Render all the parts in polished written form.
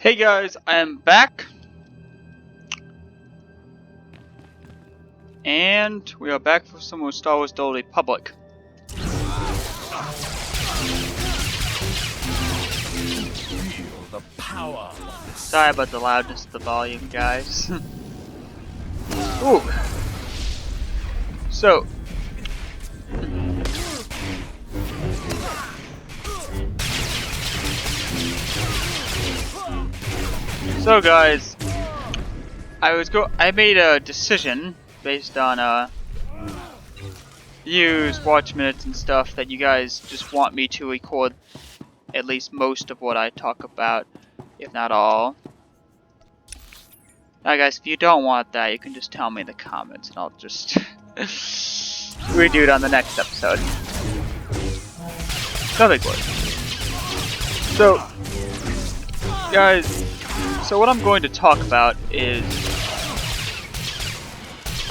Hey guys, I am back, and we are back for some more Star Wars: The Old Republic. Feel the power. Sorry about the loudness of the volume, guys. Ooh. So. Guys, I made a decision based on views, watch minutes, and stuff that you guys just want me to record at least most of what I talk about, if not all. Now guys, if you don't want that, you can just tell me in the comments and I'll just redo it on the next episode. No big word. So, guys, so what I'm going to talk about is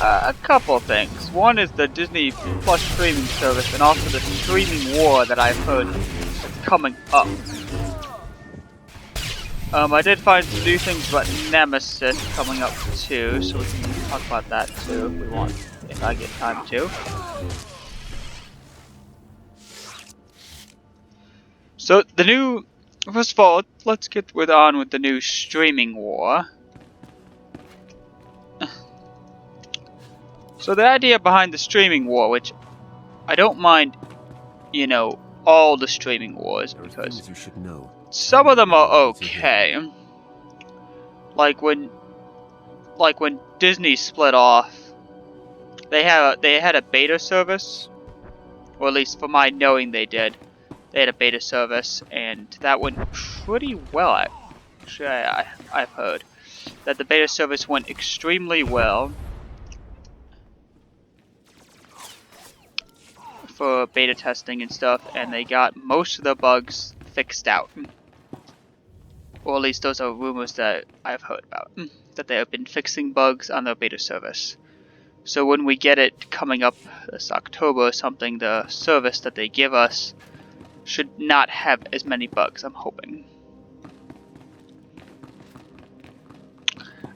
a couple of things. One is the Disney Plus streaming service and also the streaming war that I've heard is coming up. I did find some new things about Nemesis coming up too, so we can talk about that too if we want, if I get time to. So the new, first of all, let's get on with the new streaming war. So the idea behind the streaming war, which I don't mind, you know, all the streaming wars, because you should know. some of them are okay. Like when Disney split off, they had a beta service, or at least for my knowing they did. They had a beta service, and that went pretty well. Actually, I've heard that the beta service went extremely well for beta testing and stuff, and they got most of the bugs fixed out. Or at least those are rumors that I've heard about, that they have been fixing bugs on their beta service. So when we get it coming up this October or something, the service that they give us should not have as many bugs, I'm hoping.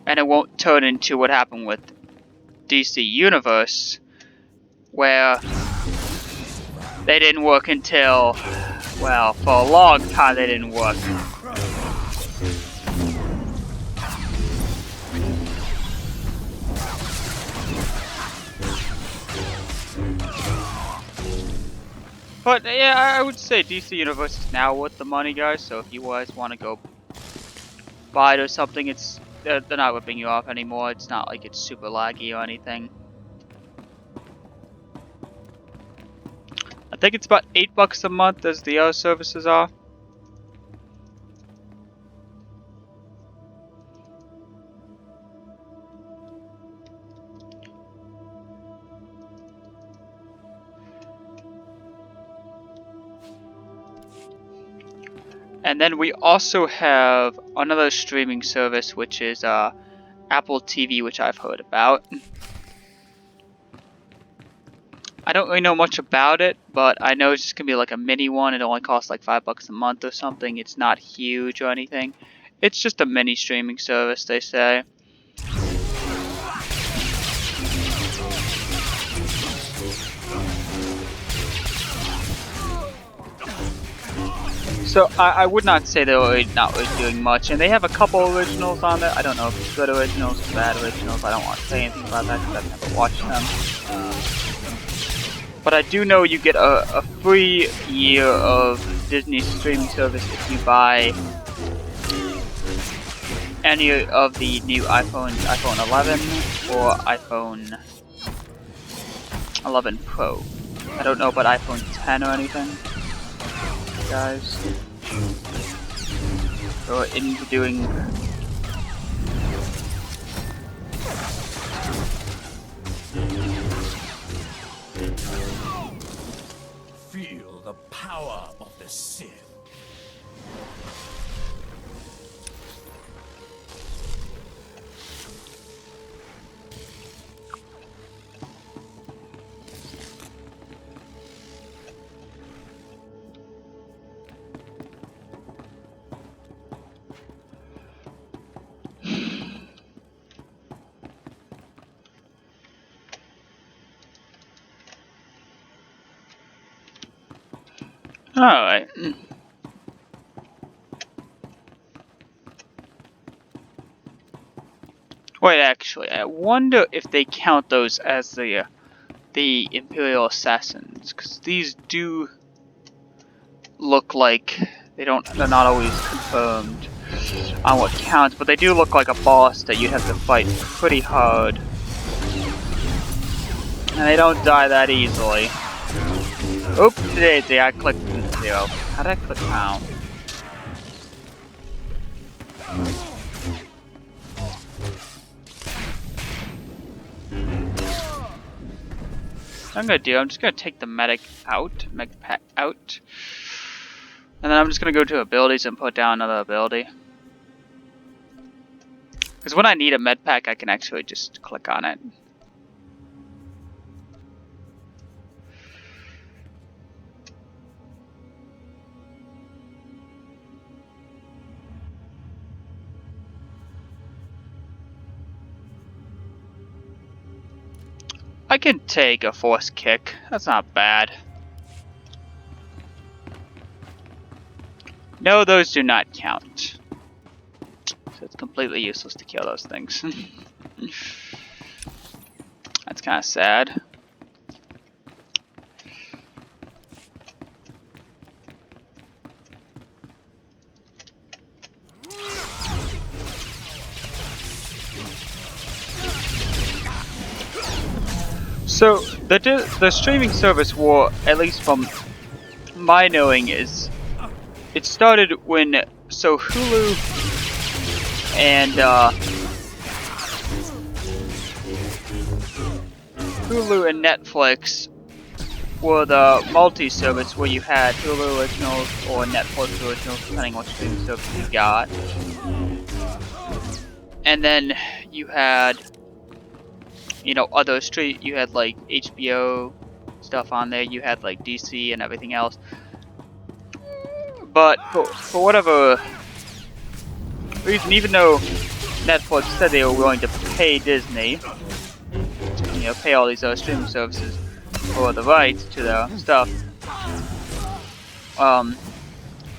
And it won't turn into what happened with DC Universe, where they didn't work until, well, for a long time they didn't work. But yeah, I would say DC Universe is now worth the money, guys. So if you guys want to go buy it or something, they're not ripping you off anymore. It's not like it's super laggy or anything. I think it's about $8 a month, as the other services are. And then we also have another streaming service, which is Apple TV, which I've heard about. I don't really know much about it, but I know it's just gonna be like a mini one. It only costs like $5 a month or something. It's not huge or anything. It's just a mini streaming service, they say. So I would not say they're not really doing much, and they have a couple originals on there. I don't know if it's good originals or bad originals. I don't want to say anything about that because I've never watched them. But I do know you get a free year of Disney streaming service if you buy any of the new iPhone 11 or iPhone 11 Pro. I don't know about iPhone 10 or anything, guys. So into doing Feel the power of the Sith. Alright. Wait, actually, I wonder if they count those as the Imperial Assassins, because these do look like they're not always confirmed on what counts, but they do look like a boss that you'd have to fight pretty hard. And they don't die that easily. Oops, daisy, I clicked 0. How did I click now? What I'm gonna do, I'm just gonna take the medic pack out. And then I'm just gonna go to abilities and put down another ability. Because when I need a med pack, I can actually just click on it. I can take a force kick. That's not bad. No, those do not count. So it's completely useless to kill those things. That's kind of sad. So the streaming service war, at least from my knowing, is it started when Hulu and Netflix were the multi-service where you had Hulu originals or Netflix originals, depending on what streaming service you got. And then you had, other you had like HBO stuff on there, you had like DC and everything else. But for whatever reason, even though Netflix said they were willing to pay Disney, pay all these other streaming services for the rights to their stuff,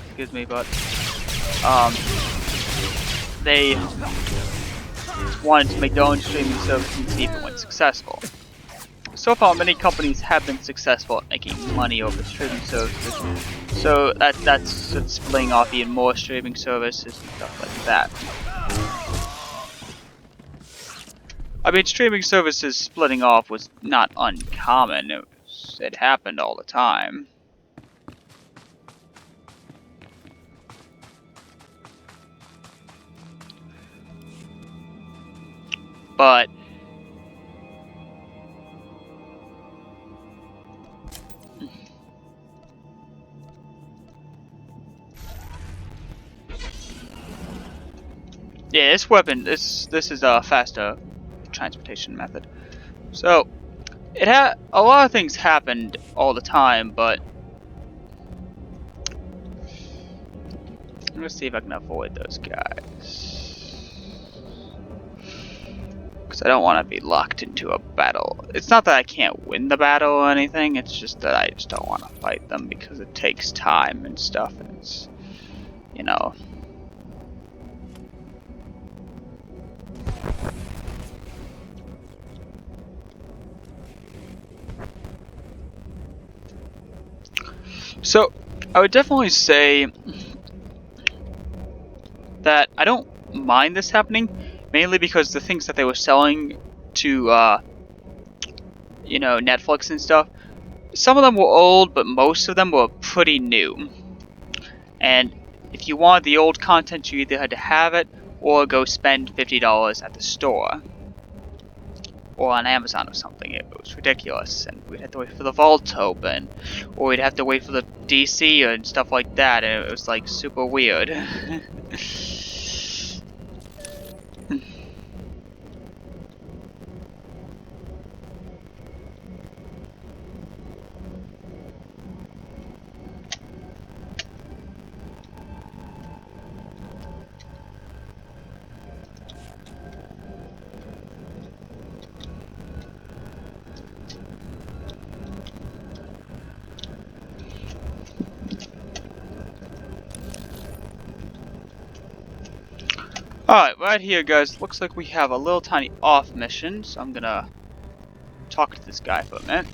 excuse me, but they wanted to make their own streaming service and see if it went successful. So far, many companies have been successful at making money over streaming services, so that's splitting off even more streaming services and stuff like that. I mean, streaming services splitting off was not uncommon. It happened all the time. But yeah, this weapon, this is a faster transportation method. So it had a lot of things happened all the time, but let's see if I can avoid those guys. Because I don't want to be locked into a battle. It's not that I can't win the battle or anything, it's just that I just don't want to fight them because it takes time and stuff, and it's, So, I would definitely say that I don't mind this happening, mainly because the things that they were selling to, Netflix and stuff, some of them were old, but most of them were pretty new. And if you wanted the old content, you either had to have it or go spend $50 at the store. Or on Amazon or something. It was ridiculous, and we'd have to wait for the vault to open, or we'd have to wait for the DC and stuff like that, and it was like super weird. Alright, right here, guys. Looks like we have a little tiny off mission, so I'm gonna talk to this guy for a minute.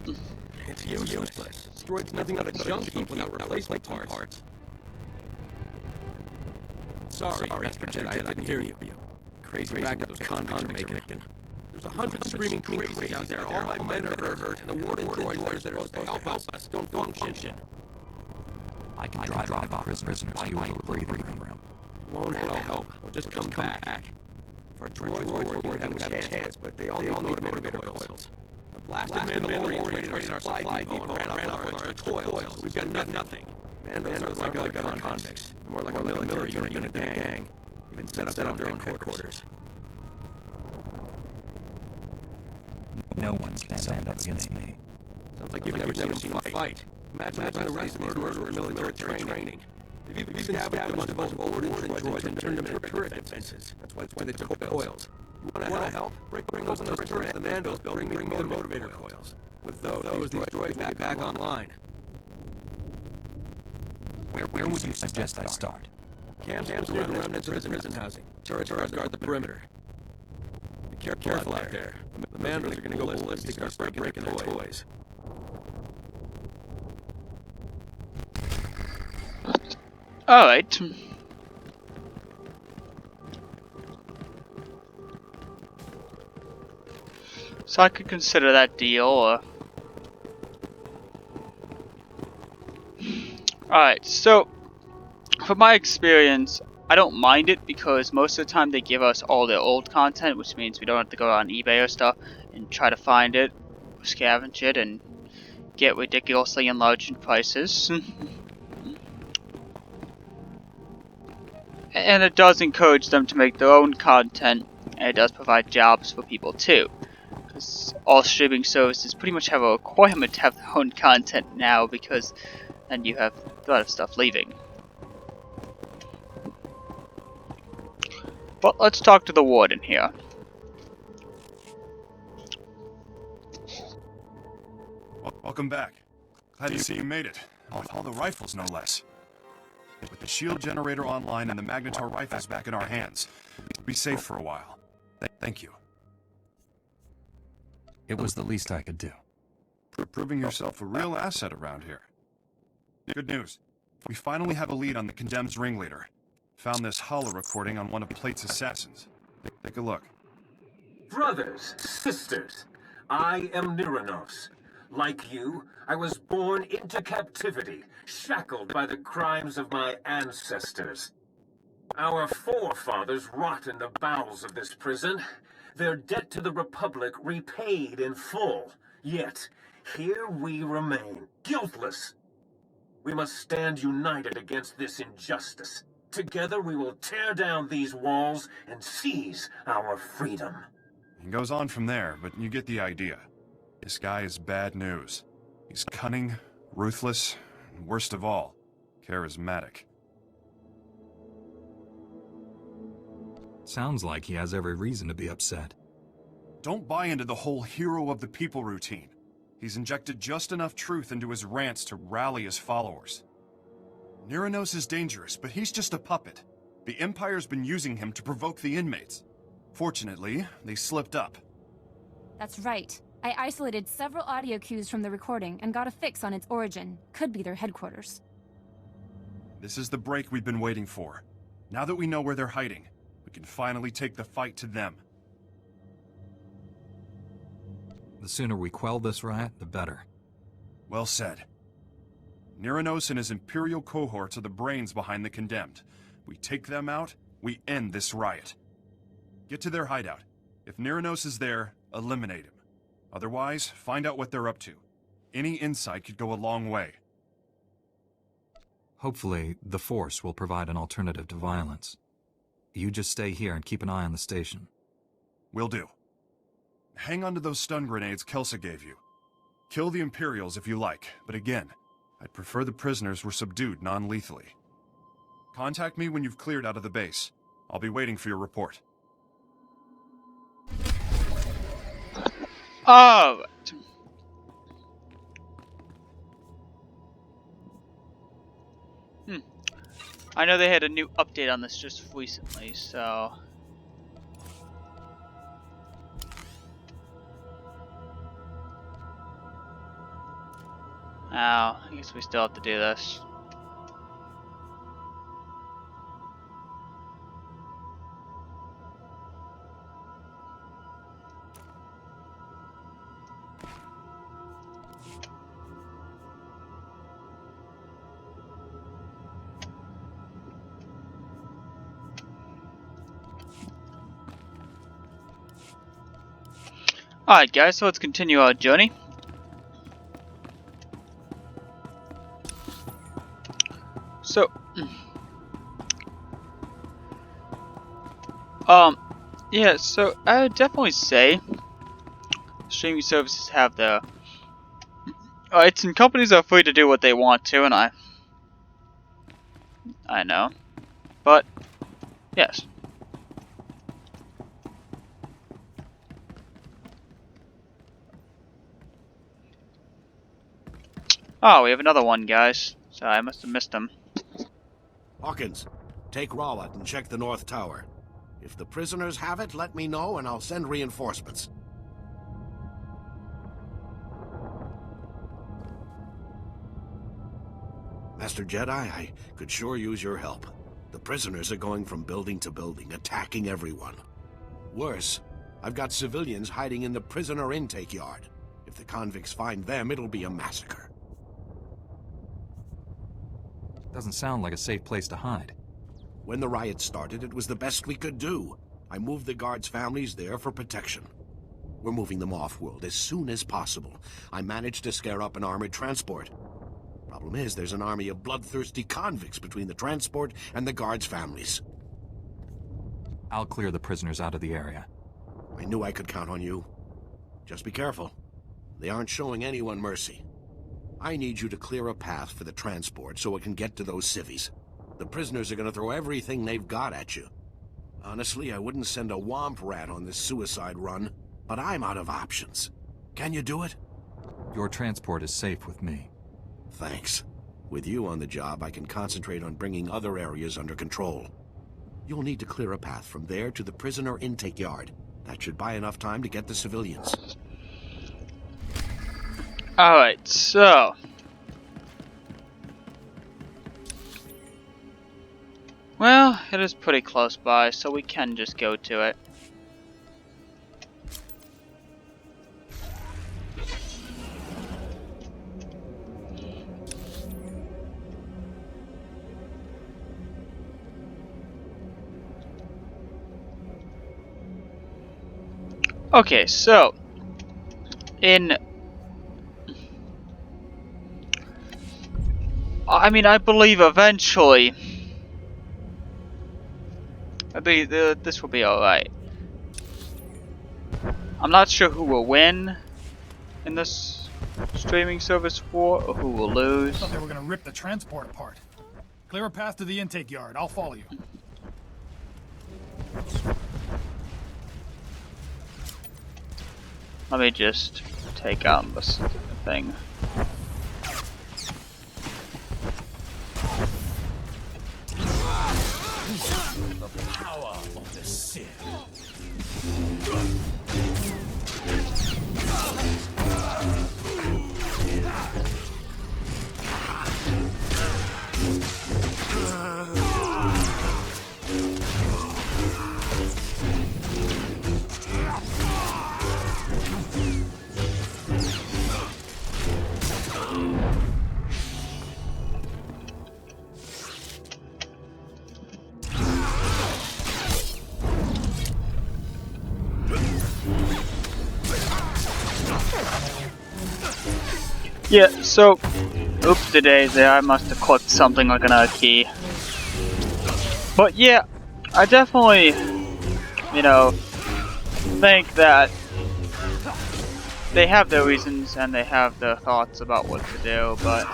It's useless. Destroyed nothing but a junk heap without replacement parts. Sorry, Master Jedi, I didn't hear you. Crazy fact that those convicts are making. There's 100 screaming crazy out there. All my men are hurt, and the warden droids that are supposed to help us don't function. I can drive off prisoners to you a breathing room. Won't help. We'll just come back. For droids, we would have a chance, but they all need motivator coils. The blasted Mandalorians raided our supply depot and ran off with our coils. We've got nothing. Mandos are like other convicts. More like a military unit gang. Even set up their own headquarters. No one can stand up against me. Sounds like you've never seen a fight. Imagine the rest of murderers with military training. If you established a bunch of droids and turned them into turret defenses. That's why they took coils. You want to help? Bring those turrets to the Mandos, bring me the motivator coils. With those, these droids will be back online. Where would you suggest I start? Camps around the remnants of prison housing. Turrets guard the perimeter. Be careful out there. The Mandos are going to go ballistic and start breaking their toys. Alright. So I could consider that deal, or... Alright, so... From my experience, I don't mind it because most of the time they give us all their old content, which means we don't have to go on eBay or stuff and try to find it, scavenge it, and get ridiculously enlarged prices. And it does encourage them to make their own content, and it does provide jobs for people too. Because all streaming services pretty much have a requirement to have their own content now, because then you have a lot of stuff leaving. But let's talk to the warden here. Welcome back. Glad to see you made it. With all the rifles, no less. With the shield generator online and the Magnetar rifles back in our hands, we'll be safe for a while. Thank you. It was the least I could do. Proving yourself a real asset around here. Good news. We finally have a lead on the Condemned's ringleader. Found this holo recording on one of Plate's assassins. Take a look. Brothers, sisters, I am Niranos. Like you, I was born into captivity, shackled by the crimes of my ancestors. Our forefathers rot in the bowels of this prison, their debt to the Republic repaid in full. Yet, here we remain, guiltless. We must stand united against this injustice. Together we will tear down these walls and seize our freedom. It goes on from there, but you get the idea. This guy is bad news. He's cunning, ruthless, and worst of all, charismatic. Sounds like he has every reason to be upset. Don't buy into the whole hero of the people routine. He's injected just enough truth into his rants to rally his followers. Niranos is dangerous, but he's just a puppet. The Empire's been using him to provoke the inmates. Fortunately, they slipped up. That's right. I isolated several audio cues from the recording and got a fix on its origin. Could be their headquarters. This is the break we've been waiting for. Now that we know where they're hiding, we can finally take the fight to them. The sooner we quell this riot, the better. Well said. Niranos and his Imperial cohorts are the brains behind the Condemned. We take them out, we end this riot. Get to their hideout. If Niranos is there, eliminate him. Otherwise, find out what they're up to. Any insight could go a long way. Hopefully, the Force will provide an alternative to violence. You just stay here and keep an eye on the station. Will do. Hang on to those stun grenades Kelsa gave you. Kill the Imperials if you like, but again, I'd prefer the prisoners were subdued non-lethally. Contact me when you've cleared out of the base. I'll be waiting for your report. Alright. I know they had a new update on this just recently, so Oh, I guess we still have to do this. Alright guys, so let's continue our journey. So, yeah, so I would definitely say streaming services have the rights, and companies are free to do what they want to, and I know, but yes. Oh, we have another one, guys. Sorry, I must have missed him. Hawkins, take Rawat and check the North Tower. If the prisoners have it, let me know and I'll send reinforcements. Master Jedi, I could sure use your help. The prisoners are going from building to building, attacking everyone. Worse, I've got civilians hiding in the prisoner intake yard. If the convicts find them, it'll be a massacre. Doesn't sound like a safe place to hide. When the riot started, it was the best we could do. I moved the guards' families there for protection. We're moving them off-world as soon as possible. I managed to scare up an armored transport. Problem is, there's an army of bloodthirsty convicts between the transport and the guards' families. I'll clear the prisoners out of the area. I knew I could count on you. Just be careful. They aren't showing anyone mercy. I need you to clear a path for the transport so it can get to those civvies. The prisoners are going to throw everything they've got at you. Honestly, I wouldn't send a womp rat on this suicide run, but I'm out of options. Can you do it? Your transport is safe with me. Thanks. With you on the job, I can concentrate on bringing other areas under control. You'll need to clear a path from there to the prisoner intake yard. That should buy enough time to get the civilians. Alright, so well, it is pretty close by, so we can just go to it. Okay, so I believe eventually this will be alright. I'm not sure who will win in this streaming service war or who will lose. I thought they were gonna rip the transport apart. Clear a path to the intake yard. I'll follow you. Let me just take this thing. The power of the Sith. Yeah, so oops daisy, I must have clicked something like an key. But yeah, I definitely, think that they have their reasons and they have their thoughts about what to do, but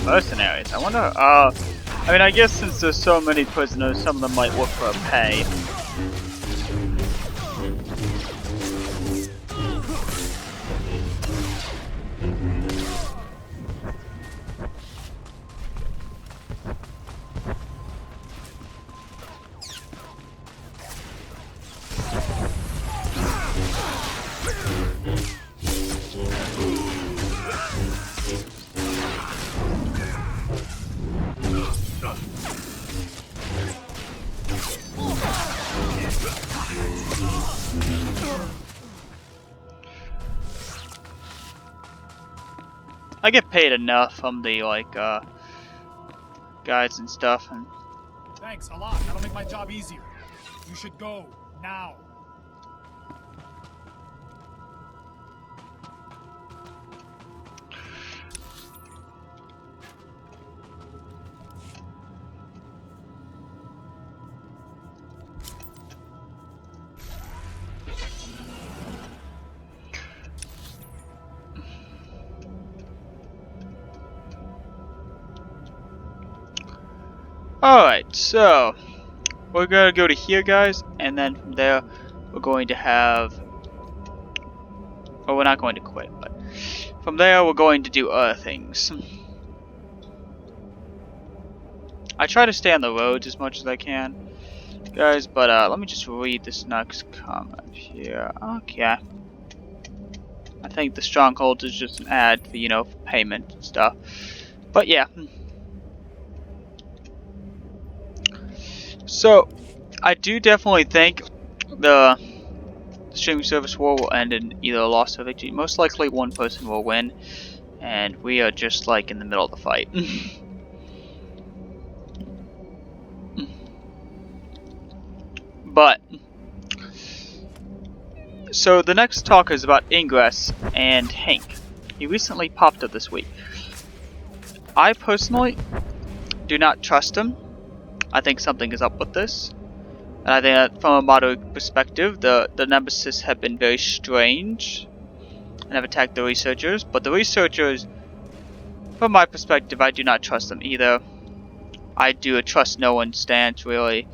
mercenaries. I wonder, I guess since there's so many prisoners, some of them might work for a pay. I get paid enough from the guides and stuff, and Thanks a lot. That'll make my job easier. You should go now. alright, so we're gonna go to here, guys, and then from there we're going to have, or we're not going to quit, but from there we're going to do other things. I try to stay on the roads as much as I can, guys, but let me just read this next comment here. Okay. I think the stronghold is just an ad for, you know, for payment and stuff. But yeah. So, I do definitely think the streaming service war will end in either a loss or victory. Most likely one person will win, and we are just like in the middle of the fight. But, so the next talk is about Ingress and Hank. He recently popped up this week. I personally do not trust him. I think something is up with this. And I think that from a modern perspective, the Nemesis have been very strange and have attacked the researchers. But the researchers, from my perspective, I do not trust them either. I do a trust no one stance, really.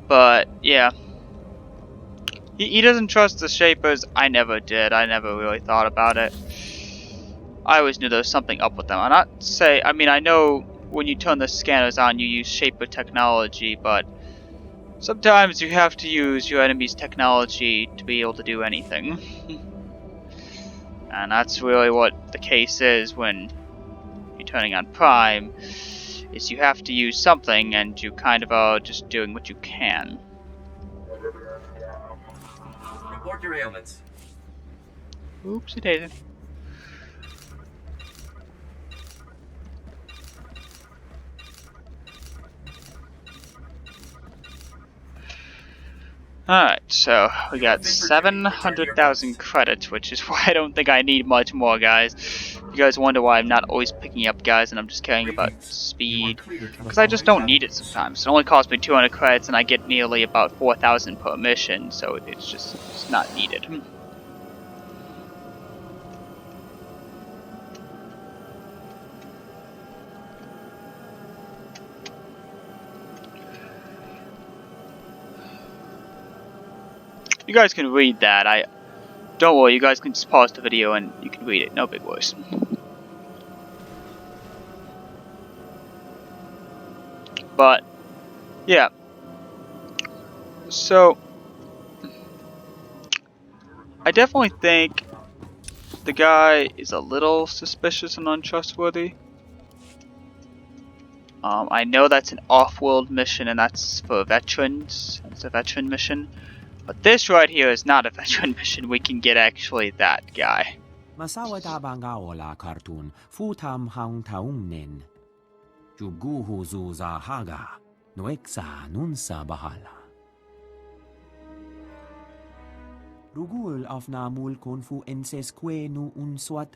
But, yeah. He doesn't trust the Shapers. I never did. I never really thought about it. I always knew there was something up with them. I mean, I know when you turn the scanners on, you use Shaper technology, but sometimes you have to use your enemy's technology to be able to do anything. And that's really what the case is when you're turning on Prime, is you have to use something and you kind of are just doing what you can. Report your ailments. Oopsie daisy. Alright, so we got 700,000 credits, which is why I don't think I need much more, guys. You guys wonder why I'm not always picking up guys and I'm just caring about speed. Because I just don't need it sometimes. It only costs me 200 credits and I get nearly about 4,000 per mission, so it's not needed. You guys can read that. Don't worry, you guys can just pause the video and you can read it, no big worries. But, yeah. So, I definitely think the guy is a little suspicious and untrustworthy. I know that's an off-world mission and that's for veterans. It's a veteran mission. But this right here is not a veteran mission. We can get actually that guy. Masawata bangaola cartoon futam hang taumnen. Juguhu zuza haga. Noeksa nunsa bahala. Rugul afna mulkon fu ensesque nu unswat.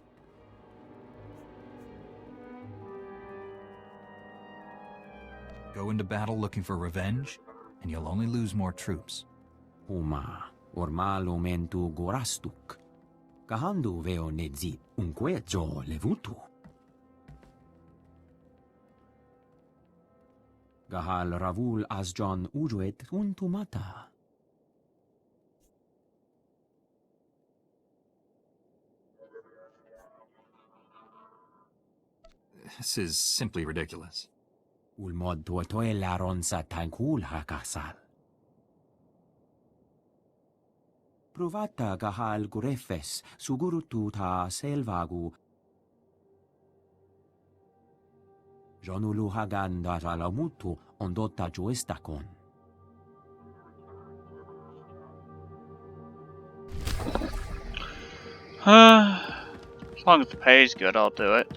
Go into battle looking for revenge, and you'll only lose more troops. Huma, ormalo mentu gorastuk. Kahandu veo nedzit unque jo levutu. Gahal ravul asjon ujuet untumata. This is simply ridiculous. Ulmod tuotoe laron sa tankul hakasal. Provata gahal gurefes sugurutu ta selvagu. Jonulu hagan da ralamutu ondota juestakon. As long as the pay is good, I'll do it.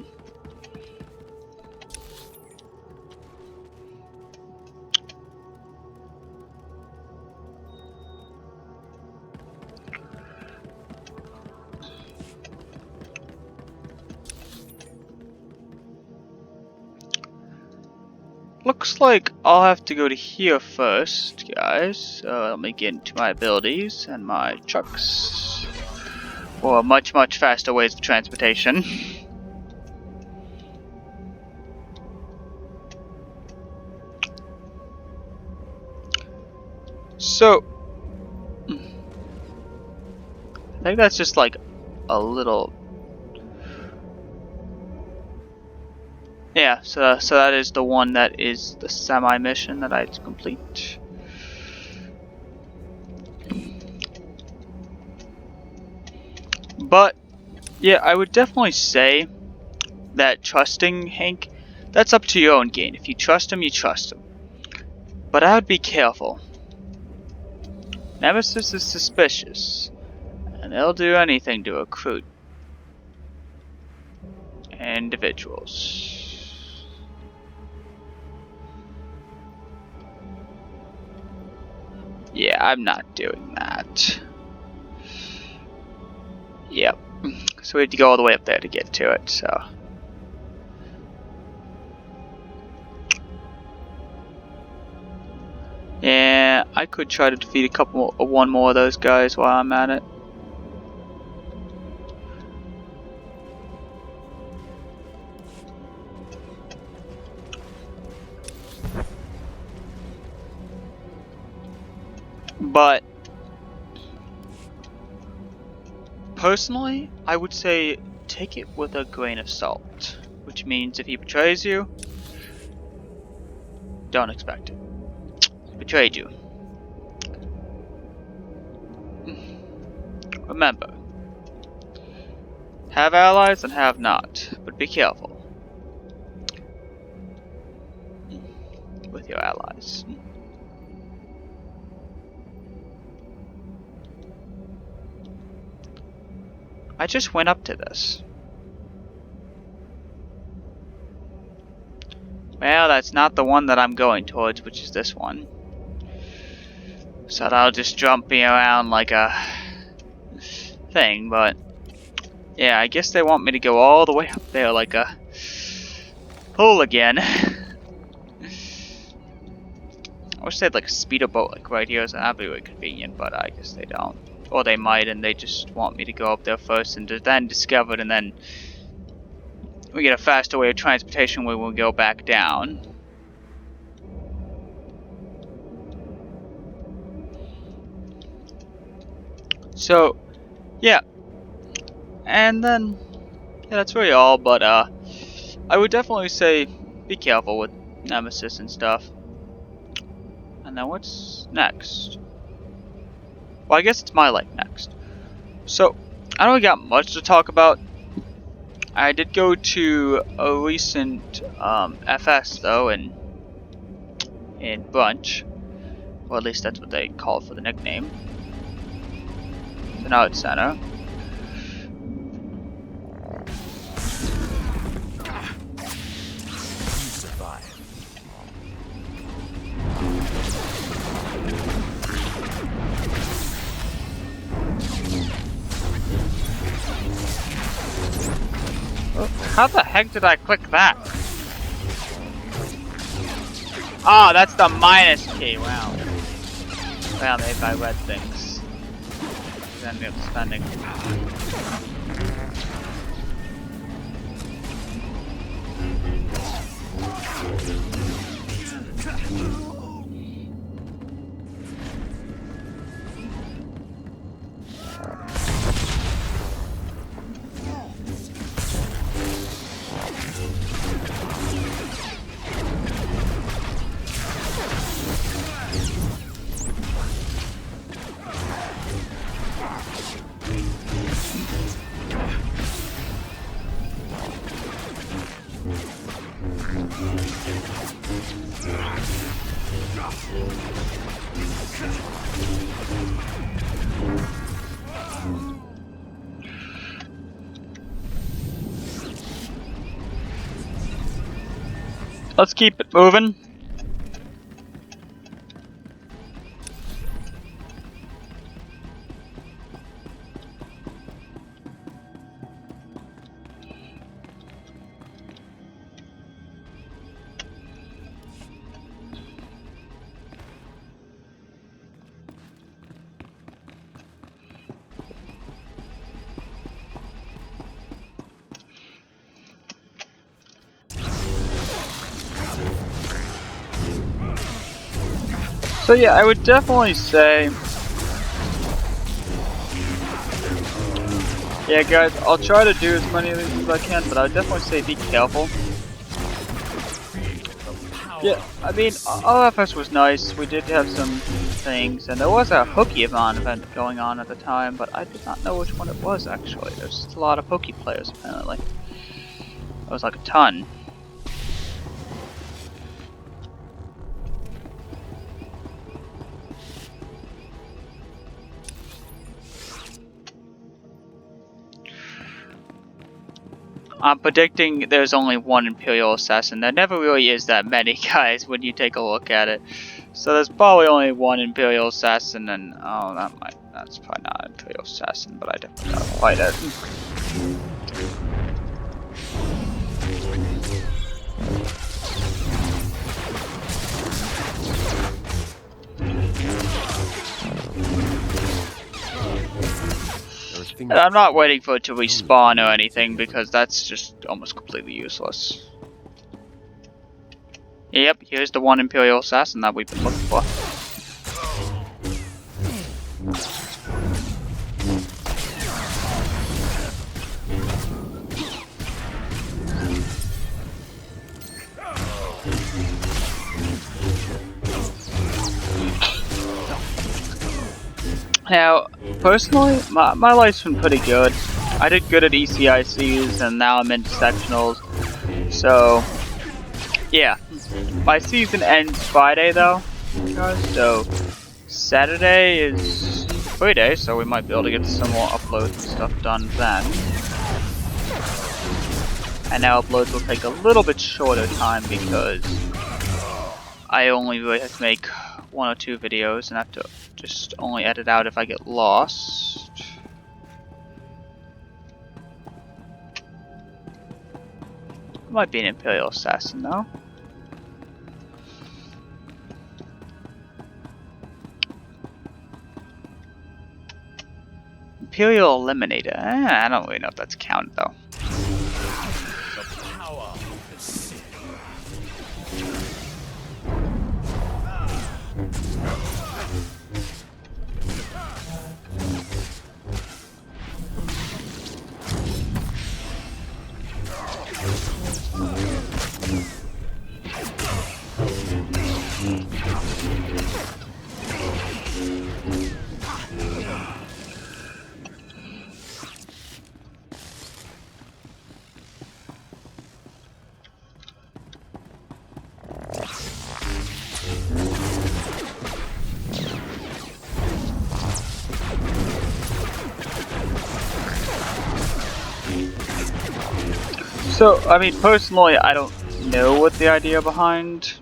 Looks like I'll have to go to here first, guys. Let me get into my abilities and my trucks. For much faster ways of transportation. So, I think that's just like a little. Yeah, so that is the one that is the semi-mission that I had to complete. But, yeah, I would definitely say that trusting Hank, that's up to your own gain. If you trust him, you trust him. But I would be careful. Nemesis is suspicious, and they'll do anything to recruit individuals. Yeah, I'm not doing that. Yep. So we had to go all the way up there to get to it, so. Yeah, I could try to defeat one more of those guys while I'm at it. But personally, I would say take it with a grain of salt, which means if he betrays you, don't expect it. He betrayed you. Remember, have allies and have not, but be careful with your allies. I just went up to this. Well, that's not the one that I'm going towards, which is this one. So that'll just jump me around like a thing, but yeah, I guess they want me to go all the way up there like a hooligan. I wish they had like a speederboat like right here, so that'd be really convenient, but I guess they don't. Or they might, and they just want me to go up there first and then discover it, and then we get a faster way of transportation where we'll go back down. So, yeah. And then, yeah, that's really all, but I would definitely say be careful with Nemesis and stuff. And then what's next? Well, I guess it's my life next. So, I don't really got much to talk about. I did go to a recent FS though in Brunch. Or at least that's what they call it for the nickname. So now it's center. How the heck did I click that? Oh, that's the minus key, wow. Well, maybe I read things. Then we have spending. Let's keep it moving. So yeah, I would definitely say, yeah guys, I'll try to do as many of these as I can, but I would definitely say be careful. Yeah, I mean, OFS was nice, we did have some things, and there was a Pokemon event going on at the time, but I did not know which one it was actually. There's just a lot of Poke players apparently. It was like a ton. I'm predicting there's only one Imperial Assassin. There never really is that many, guys, when you take a look at it. So there's probably only one Imperial Assassin, and oh, that's probably not an Imperial Assassin, but I definitely gotta fight it. And I'm not waiting for it to respawn or anything, because that's just almost completely useless. Yep, here's the one Imperial Assassin that we've been looking for. Now, personally, my life's been pretty good. I did good at ECICs, and now I'm into sectionals. So, yeah. My season ends Friday, though, guys. So, Saturday is free day, so we might be able to get some more uploads and stuff done then. And now uploads will take a little bit shorter time because I only really have to make 1 or 2 videos and have to just only edit out if I get lost. Might be an Imperial Assassin though. Imperial Eliminator. I don't really know if that's counted though. So, I mean, personally, I don't know what the idea behind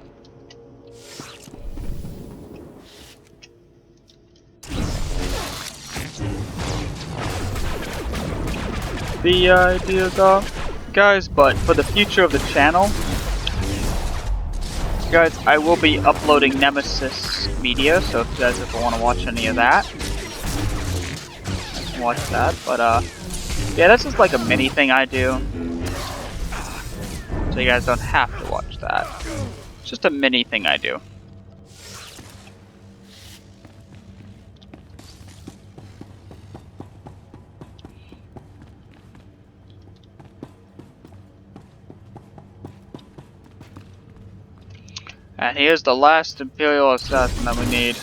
the ideas are, guys, but for the future of the channel, guys, I will be uploading Nemesis media, so if you guys ever want to watch any of that, you can watch that, but yeah, that's just like a mini thing I do. So you guys don't have to watch that. It's just a mini thing I do. And here's the last Imperial Assassin that we need.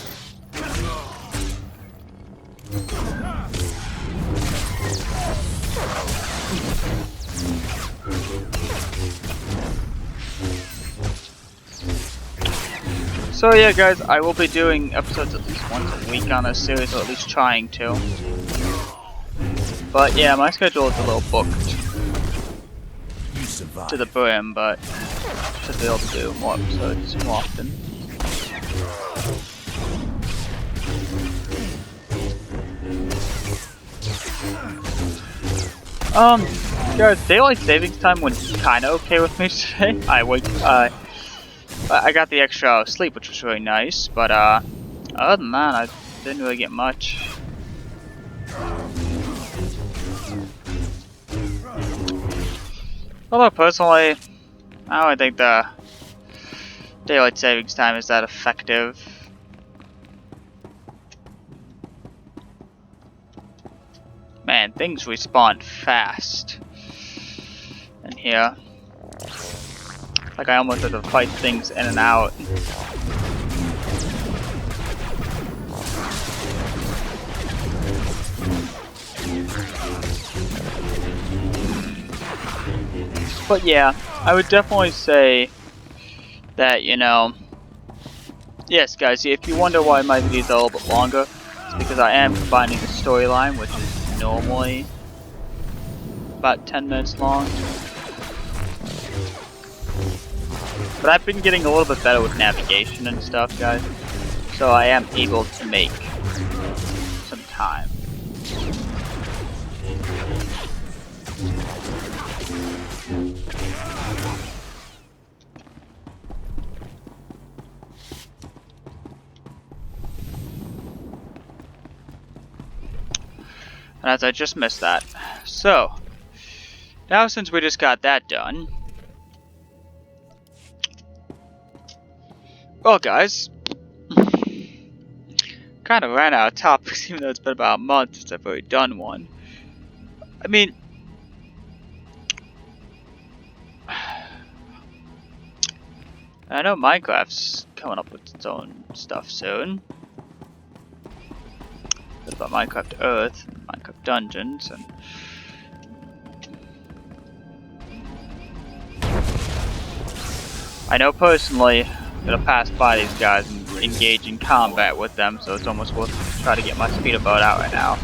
So yeah guys, I will be doing episodes at least once a week on this series, or at least trying to. But yeah, my schedule is a little booked. to the brim, but should be able to do more episodes more often. Guys, daylight savings time went kind of okay with me today. I got the extra sleep, which was really nice, but other than that, I didn't really get much. Although personally, I don't think the daylight savings time is that effective. Man, things respawn fast in here. Like I almost have to fight things in and out. But yeah, I would definitely say that, you know, yes guys, if you wonder why my videos are a little bit longer, it's because I am combining the storyline, which is normally about 10 minutes long. But I've been getting a little bit better with navigation and stuff, guys, so I am able to make some time. And as I just missed that. So, now since we just got that done, well guys, kind of ran out of topics even though it's been about a month since I've already done one. I mean, I know Minecraft's coming up with its own stuff soon. It's about Minecraft Earth, Minecraft Dungeons, and I know personally I'm gonna pass by these guys and engage in combat with them, so it's almost worth to try to get my speeder boat out right now.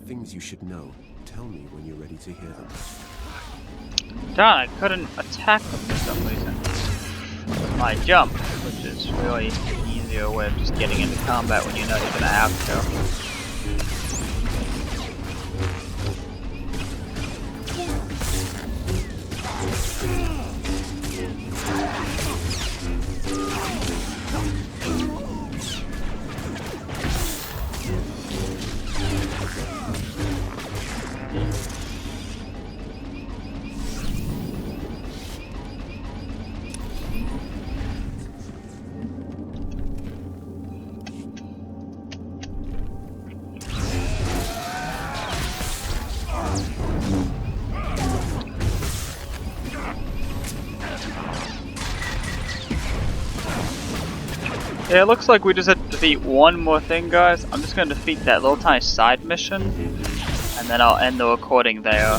Things you should know. Tell me when you're ready to hear them. Darn, I couldn't attack them for some reason with my jump, which is really an easier way of just getting into combat when you know you're gonna have to. Yeah, it looks like we just had to defeat one more thing, guys. I'm just going to defeat that little tiny side mission, and then I'll end the recording there.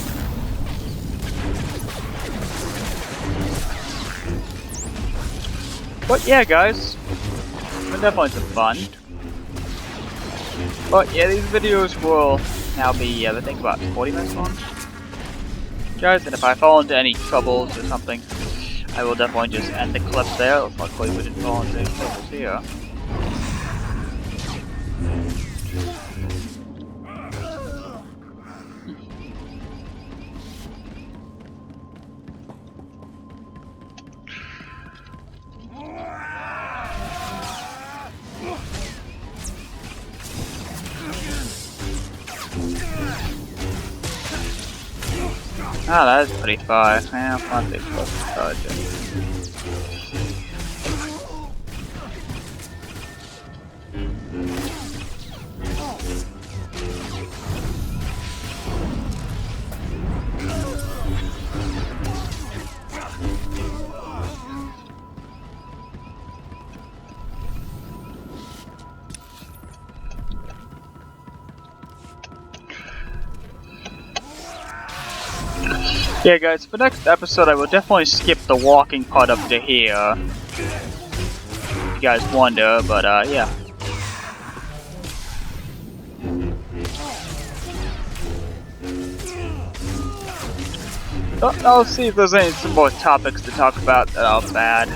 But yeah, guys, it's been definitely some fun. But yeah, these videos will now be, I think, about 40 minutes long. Guys, and if I fall into any troubles or something, I will definitely just end the clip there. Luckily we didn't fall into any troubles here. Oh, that's pretty far. Yeah, I'll not be close to charging. Yeah, guys, for next episode, I will definitely skip the walking part up to here. If you guys wonder, but yeah. I'll see if there's some more topics to talk about that are bad.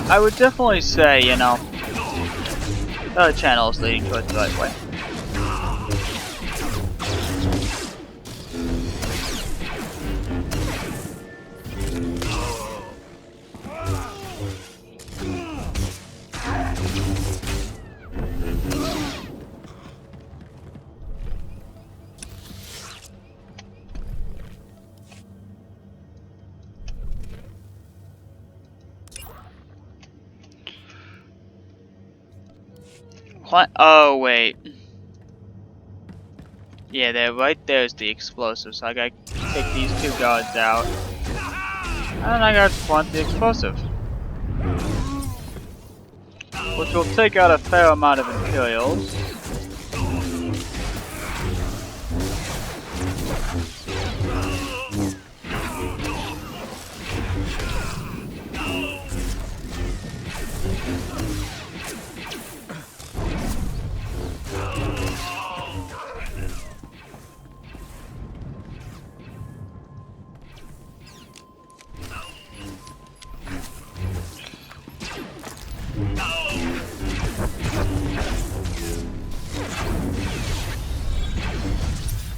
I would definitely say, you know, the other channel is leading towards the right way. What? Oh, wait. Yeah, there, right there's the explosive, so I gotta take these two guards out. And I gotta plant the explosive. Which will take out a fair amount of Imperials.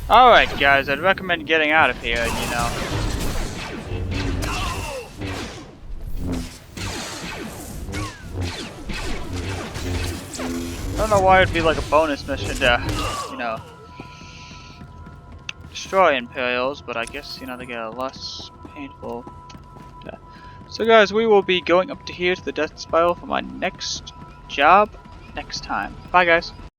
Alright guys, I'd recommend getting out of here, you know. I don't know why it'd be like a bonus mission to, you know, destroy Imperials, but I guess, you know, they get a less painful death. So guys, we will be going up to here to the death spiral for my next job next time. Bye guys.